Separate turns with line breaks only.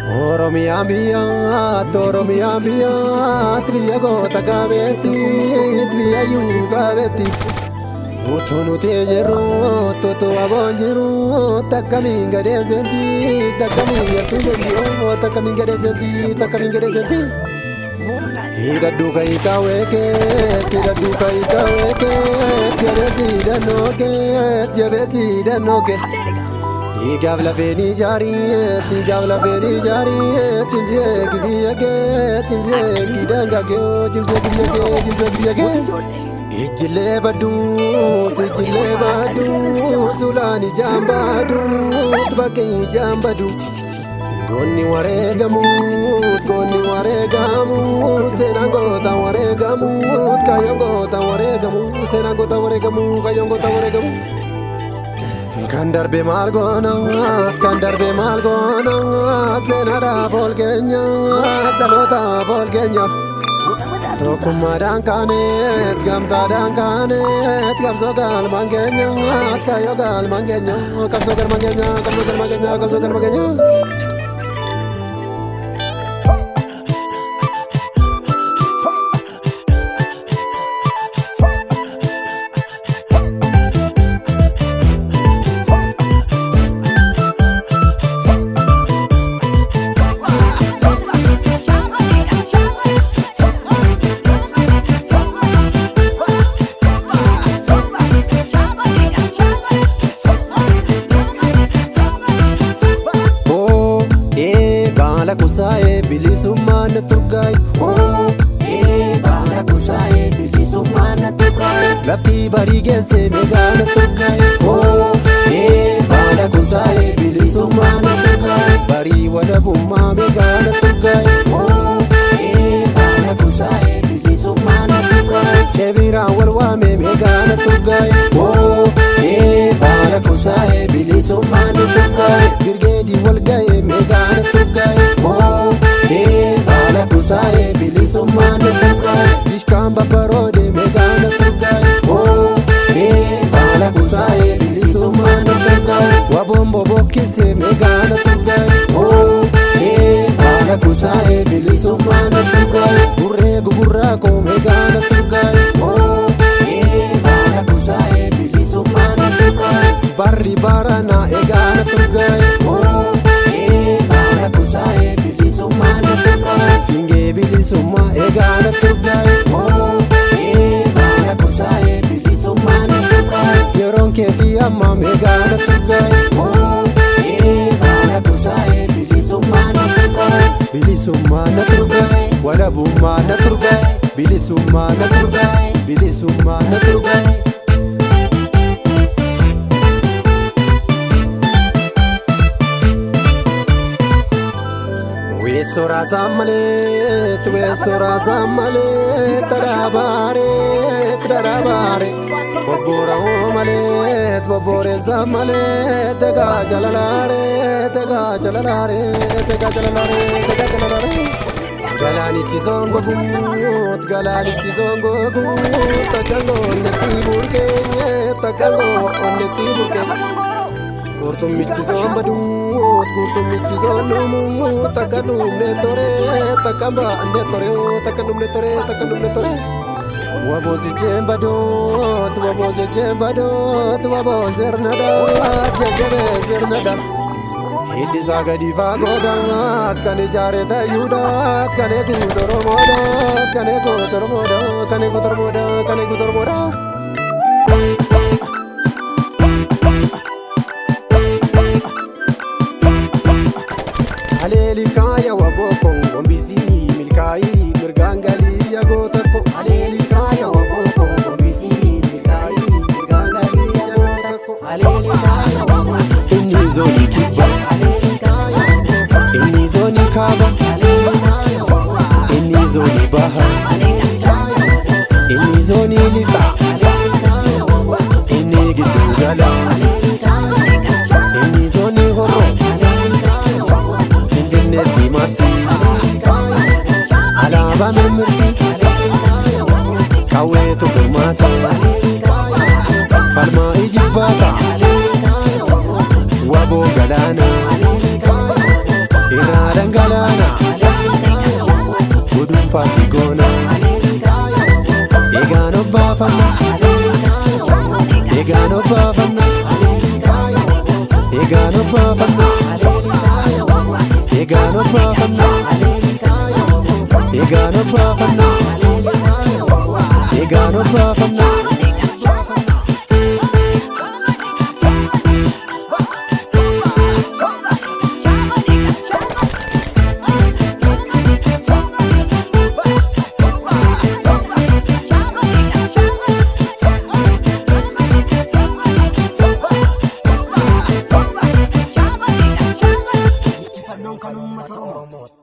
Oromia mia, Oromia mia, triago takabeti, triayu kabeti. Utunu tejeru, toto abonjeru, takaminga desenti, takaminga tujeru, takaminga desenti. Ida duka ikaweke, jabesi danoke. Tigavla veni jari, timje kidanga ke, timje ke. Ijile badu, sulani jambadu, Goni waregamu, senangota waregamu. Kandarbe malgona, senada volgenya, dalota volgenya. Tokuma dankanet, gamta dankanet, kapsogal mangenya, kayogal mangenya, kapsogal mangenya. Kusae bilisumana turgai, bara kusae bilisumana turgai. Lafti barigese megana turgai, bara kusae bilisumana turgai. Bari wadabumma megana turgai, bara kusae bilisumana turgai. Chebira walwame megana turgai, bara kusae bilisumana turgai. Birgedi walgaye megana turgai. Bala kusae bilisumana turgai, ishkamba parode megana turgai. Bala kusae bilisumana turgai, wabombo bokise megana turgai. Bala kusae bilisumana turgai, burrego burrako megana turgai. Bala kusae bilisumana turgai, barri barana egana turgai. Bala kusae Finge bilisuma egana turgai, bara kusae bilisuma turgai. Yoron keti amma megana turgai, bara kusae bilisuma turgai. Bilisuma turgai, wala buma turgai. Bilisuma turgai. Sora zamale, tarabare. Bobore zamale, tega jalalare. Galani chizongo gut, takango neti burke. Kurtum michizon badut, takanum netore. Wabozi jembadot, zernada. Hiddi saga diva godat, kane jareta yudat, kane gutormoda. Aleli kaya wabokong gombisi milkai mirgangali yagotako. Aleli kaya wabokong gombisi milkai mirgangali yagotako. Aleli kaya wabokong inizoni kiba. Aleli kaya wabokong inizoni kaba. Aleli kaya wabokong inizoni baha. Aleli kaya wabokong inizoni lita. Aleli kaya wabokong inigidugala. Aleli kaya wabokong inizoni horo. Alaba memursi, kawetu formata, farma ijibata, wabo galana, iradanga. ulfaatti goona. Egaan obbaafanna, egaan obbaafanna, egaan obbaafanna, egaan obbaafanna, egaan obbaafanna, egaan obbaafanna. Non kan ummata Oromoo